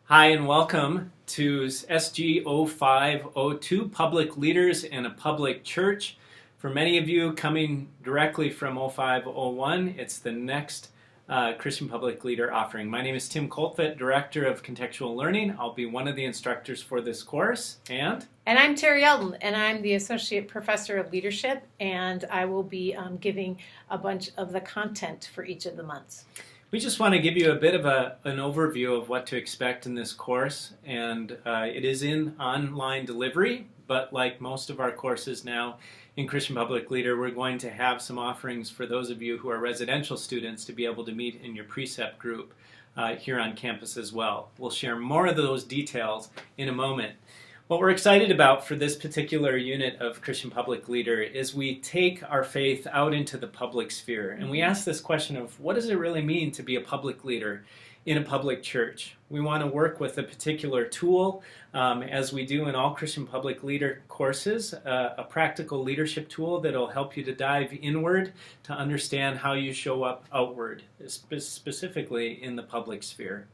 Hi and welcome to SG 0502, Public Leaders in a Public Church. For many of you coming directly from 0501, it's the next Christian Public Leader offering. My name is Tim Coltfit, Director of Contextual Learning. I'll be one of the instructors for this course. And I'm Terri, and I'm the Associate Professor of Leadership, and I will be giving a bunch of the content for each of the months. we just want to give you a bit of an overview of what to expect in this course, and it is in online delivery, but like most of our courses now in Christian Public Leader, we're going to have some offerings for those of you who are residential students to be able to meet in your precept group here on campus as well. We'll share more of those details in a moment. What we're excited about for this particular unit of Christian Public Leader is we take our faith out into the public sphere, and we ask this question of what does it really mean to be a public leader in a public church? We want to work with a particular tool, as we do in all Christian Public Leader courses, a practical leadership tool that will help you to dive inward to understand how you show up outward, specifically in the public sphere.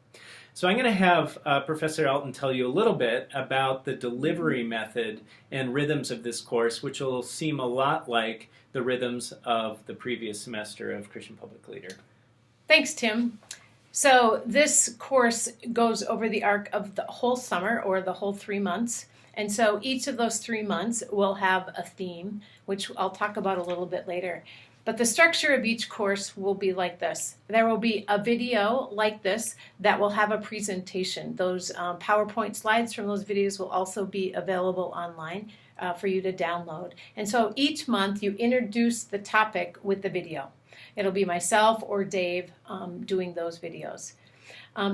So I'm going to have Professor Elton tell you a little bit about the delivery method and rhythms of this course, which will seem a lot like the rhythms of the previous semester of Christian Public Leader. Thanks, Tim. So this course goes over the arc of the whole summer, or the whole 3 months. And so each of those 3 months will have a theme, which I'll talk about a little bit later. But the structure of each course will be like this. There will be a video like this that will have a presentation. Those PowerPoint slides from those videos will also be available online for you to download. And so each month you introduce the topic with the video. It'll be myself or Dave doing those videos.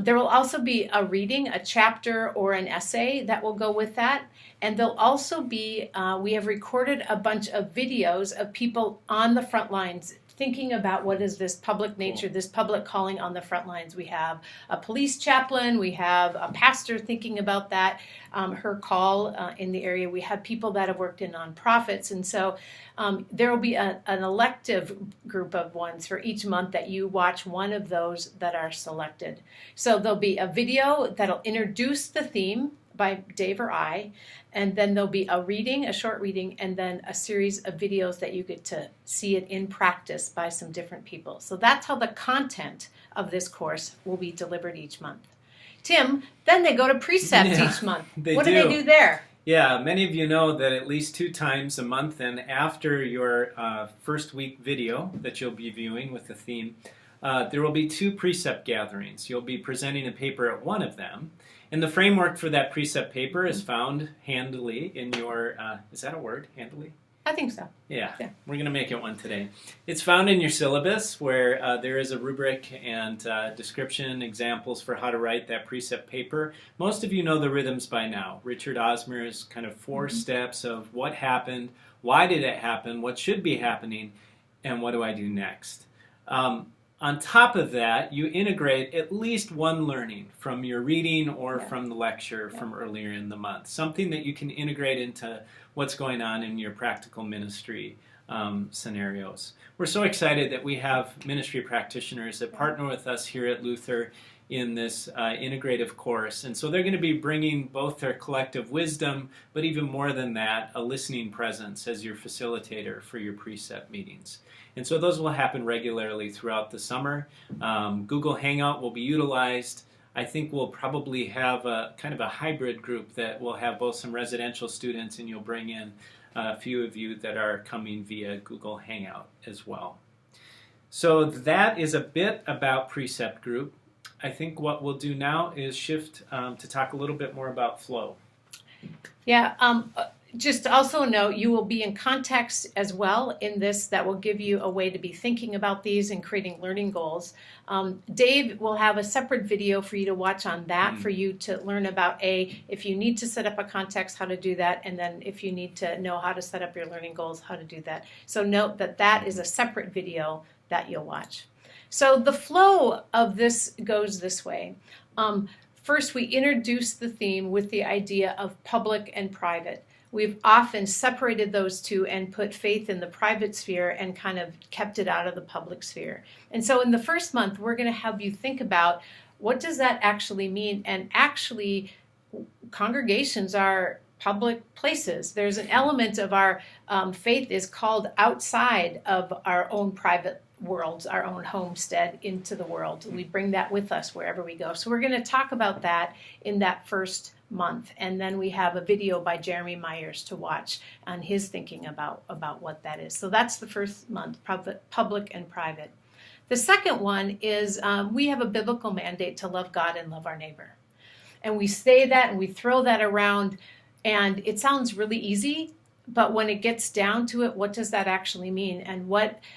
There will also be a reading, a chapter or an essay that will go with that. And there'll also be, we have recorded a bunch of videos of people on the front lines thinking about what is this public nature, this public calling on the front lines. We have a police chaplain, we have a pastor thinking about that, her call in the area. We have people that have worked in nonprofits. And so there will be an elective group of ones for each month that you watch one of those that are selected. So there'll be a video that'll introduce the theme by Dave or I, and then there'll be a reading, a short reading, and then a series of videos that you get to see it in practice by some different people. So that's how the content of this course will be delivered each month. Tim, then they go to precepts each month. What do they do there? Yeah, many of you know that at least 2 times a month, and after your first week video that you'll be viewing with the theme, there will be 2 precept gatherings. You'll be presenting a paper at one of them. And the framework for that precept paper is found handily in your, is that a word, handily? I think so. Yeah. We're going to make it one today. It's found in your syllabus where there is a rubric and description, examples for how to write that precept paper. Most of you know the rhythms by now. Richard Osmer's kind of 4 steps of what happened, why did it happen, what should be happening, and what do I do next. On top of that, you integrate at least one learning from your reading or from the lecture from earlier in the month. Something that you can integrate into what's going on in your practical ministry scenarios. We're so excited that we have ministry practitioners that partner with us here at Luther in this integrative course. And so they're going to be bringing both their collective wisdom, but even more than that, a listening presence as your facilitator for your precept meetings. And so those will happen regularly throughout the summer. Google Hangout will be utilized. I think we'll probably have a kind of a hybrid group that will have both some residential students, and you'll bring in a few of you that are coming via Google Hangout as well. So that is a bit about precept group. I think what we'll do now is shift to talk a little bit more about flow. Yeah, just also note, you will be in context as well in this that will give you a way to be thinking about these and creating learning goals. Dave will have a separate video for you to watch on that, for you to learn about if you need to set up a context, how to do that, and then if you need to know how to set up your learning goals, how to do that. So note that that is a separate video that you'll watch. So the flow of this goes this way. First, we introduce the theme with the idea of public and private. We've often separated those two and put faith in the private sphere and kind of kept it out of the public sphere. And so in the first month, we're going to have you think about what does that actually mean? And actually, congregations are public places. There's an element of our faith is called outside of our own private worlds, our own homestead into the world. We bring that with us wherever we go. So we're going to talk about that in that first month. And then we have a video by Jeremy Myers to watch on his thinking about what that is. So that's the first month, public and private. The second one is we have a biblical mandate to love God and love our neighbor. And we say that and we throw that around, and it sounds really easy, but when it gets down to it, what does that actually mean? And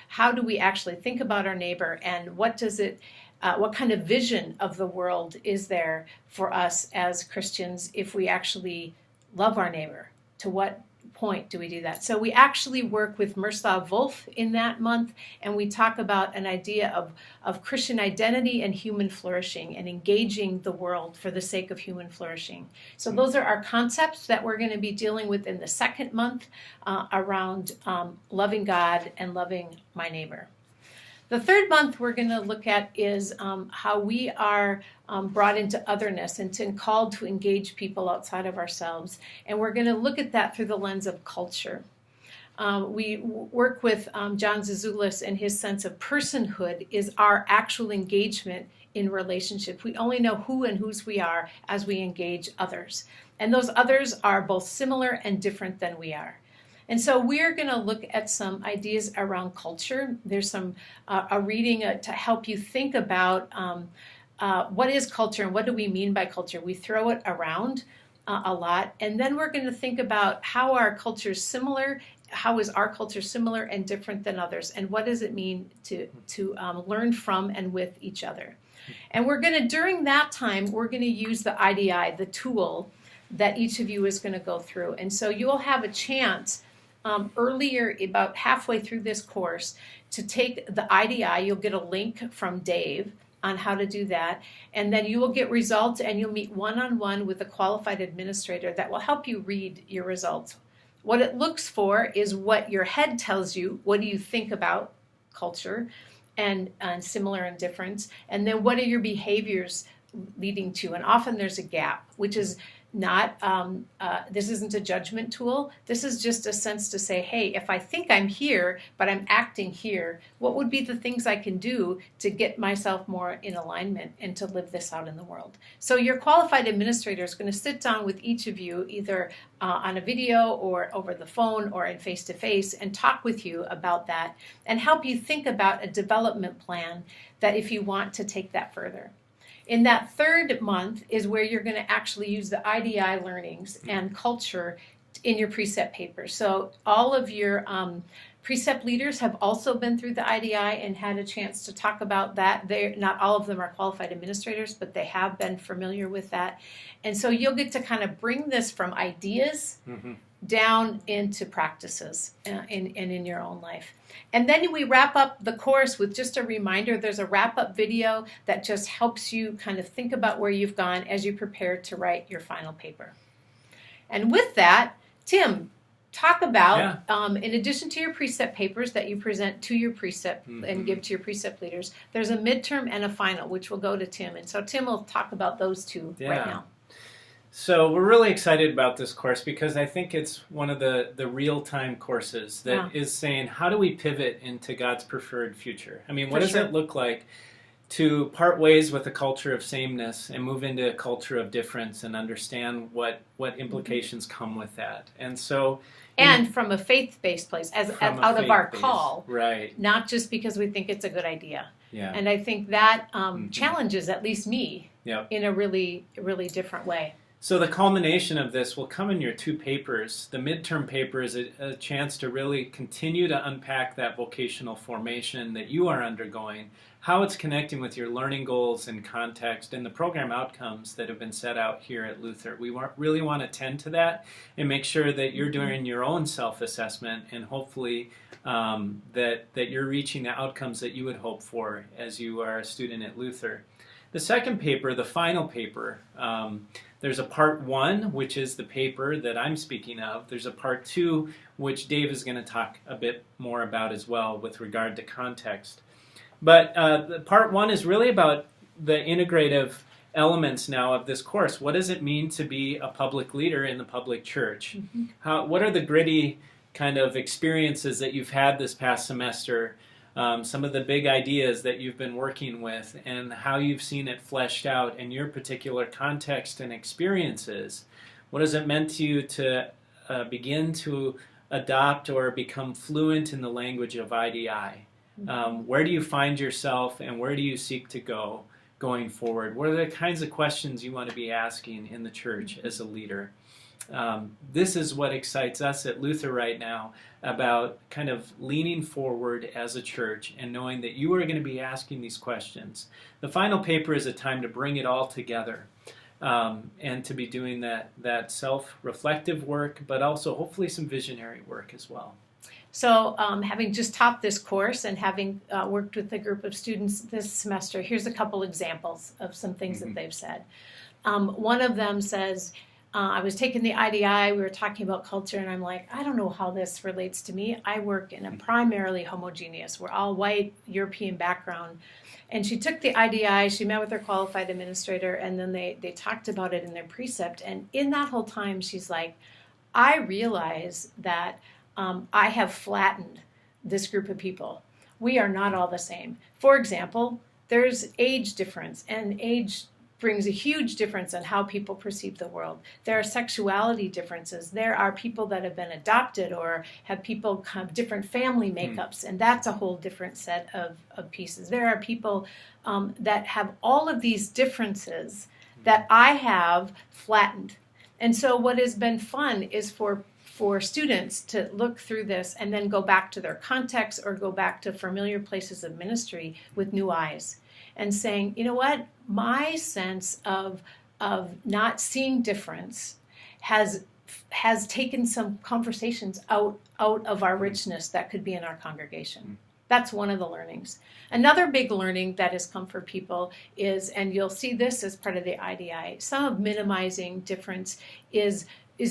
how do we actually think about our neighbor? And what kind of vision of the world is there for us as Christians if we actually love our neighbor? To what point do we do that? So we actually work with Miroslav Volf in that month, and we talk about an idea of Christian identity and human flourishing and engaging the world for the sake of human flourishing. So those are our concepts that we're going to be dealing with in the second month around loving God and loving my neighbor. The third month we're going to look at is how we are brought into otherness and called to engage people outside of ourselves. And we're going to look at that through the lens of culture. We work with John Zazoulis, and his sense of personhood is our actual engagement in relationships. We only know who and whose we are as we engage others. And those others are both similar and different than we are. And so we're going to look at some ideas around culture. There's a reading to help you think about what is culture and what do we mean by culture. We throw it around a lot. And then we're going to think about how our culture is similar. How is our culture similar and different than others? And what does it mean to learn from and with each other? And during that time, we're going to use the IDI, the tool that each of you is going to go through. And so you'll have a chance earlier, about halfway through this course, to take the IDI. You'll get a link from Dave on how to do that, and then you will get results, and you'll meet one-on-one with a qualified administrator that will help you read your results. What it looks for is what your head tells you. What do you think about culture and similar and difference? And then what are your behaviors leading to? And often there's a gap, which is not, this isn't a judgment tool. This is just a sense to say, hey, if I think I'm here, but I'm acting here, what would be the things I can do to get myself more in alignment and to live this out in the world? So your qualified administrator is going to sit down with each of you, either on a video or over the phone or in face-to-face, and talk with you about that and help you think about a development plan that if you want to take that further. In that third month is where you're going to actually use the IDI learnings and culture in your precept paper. So all of your precept leaders have also been through the IDI and had a chance to talk about that. Not all of them are qualified administrators, but they have been familiar with that. And so you'll get to kind of bring this from ideas down into practices in your own life. And then we wrap up the course with just a reminder. There's a wrap-up video that just helps you kind of think about where you've gone as you prepare to write your final paper. And with that, Tim, talk about, in addition to your precept papers that you present to your precept and give to your precept leaders, there's a midterm and a final, which will go to Tim. And so Tim will talk about those two right now. So we're really excited about this course because I think it's one of the real-time courses that is saying, how do we pivot into God's preferred future? I mean, what does it look like to part ways with a culture of sameness and move into a culture of difference and understand what implications come with that? And so... And from a faith-based place, out of our call, right? Not just because we think it's a good idea. Yeah. And I think that challenges at least me in a really, really different way. So the culmination of this will come in your two papers. The midterm paper is a chance to really continue to unpack that vocational formation that you are undergoing, how it's connecting with your learning goals and context, and the program outcomes that have been set out here at Luther. We really want to tend to that and make sure that you're doing your own self-assessment and hopefully that you're reaching the outcomes that you would hope for as you are a student at Luther. The second paper, the final paper, there's a part one, which is the paper that I'm speaking of. There's a part two, which Dave is going to talk a bit more about as well with regard to context. But the part one is really about the integrative elements now of this course. What does it mean to be a public leader in the public church? What are the gritty kind of experiences that you've had this past semester? Some of the big ideas that you've been working with and how you've seen it fleshed out in your particular context and experiences. What has it meant to you to begin to adopt or become fluent in the language of IDI? Where do you find yourself and where do you seek to go going forward? What are the kinds of questions you want to be asking in the church as a leader? This is what excites us at Luther right now about kind of leaning forward as a church and knowing that you are going to be asking these questions. The final paper is a time to bring it all together and to be doing that self-reflective work, but also hopefully some visionary work as well. So having just taught this course and having worked with a group of students this semester, here's a couple examples of some things that they've said. One of them says, I was taking the IDI, we were talking about culture, and I'm like, I don't know how this relates to me. I work in a primarily homogeneous, we're all white, European background. And she took the IDI, she met with her qualified administrator, and then they talked about it in their precept. And in that whole time, she's like, I realize that I have flattened this group of people. We are not all the same. For example, there's age difference, and age brings a huge difference in how people perceive the world. There are sexuality differences. There are people that have been adopted or have people have different family makeups, and that's a whole different set of pieces. There are people that have all of these differences that I have flattened. And so what has been fun is for students to look through this and then go back to their context or go back to familiar places of ministry with new eyes and saying, you know what, my sense of not seeing difference has taken some conversations out of our richness that could be in our congregation. That's one of the learnings. Another big learning that has come for people is, and you'll see this as part of the IDI, some of minimizing difference is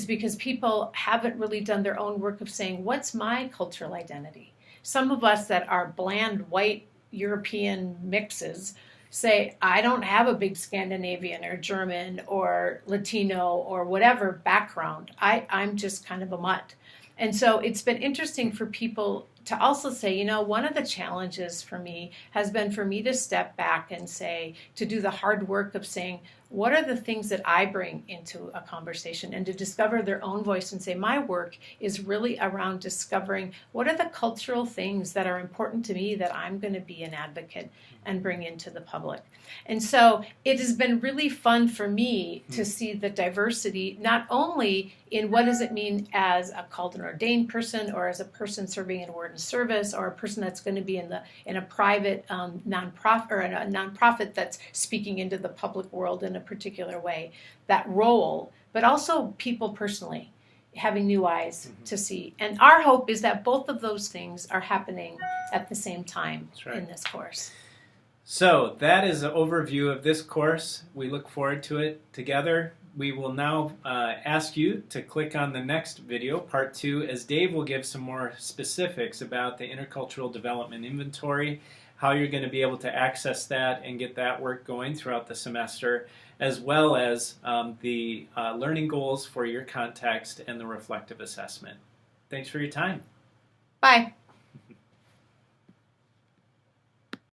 because people haven't really done their own work of saying, what's my cultural identity? Some of us that are bland white European mixes say, I don't have a big Scandinavian or German or Latino or whatever background. I'm just kind of a mutt. And so it's been interesting for people to also say, you know, one of the challenges for me has been for me to step back and say, to do the hard work of saying, what are the things that I bring into a conversation, and to discover their own voice and say, my work is really around discovering what are the cultural things that are important to me that I'm going to be an advocate and bring into the public. And so it has been really fun for me to see the diversity, not only in what does it mean as a called and ordained person, or as a person serving in word and service, or a person that's going to be in a private nonprofit, or a nonprofit that's speaking into the public world in a particular way, that role, but also people personally having new eyes to see. And our hope is that both of those things are happening at the same time in this course. So that is an overview of this course. We look forward to it together. We will now ask you to click on the next video, part 2, as Dave will give some more specifics about the Intercultural Development Inventory, how you're going to be able to access that and get that work going throughout the semester, as well as the learning goals for your context and the reflective assessment. Thanks for your time. Bye.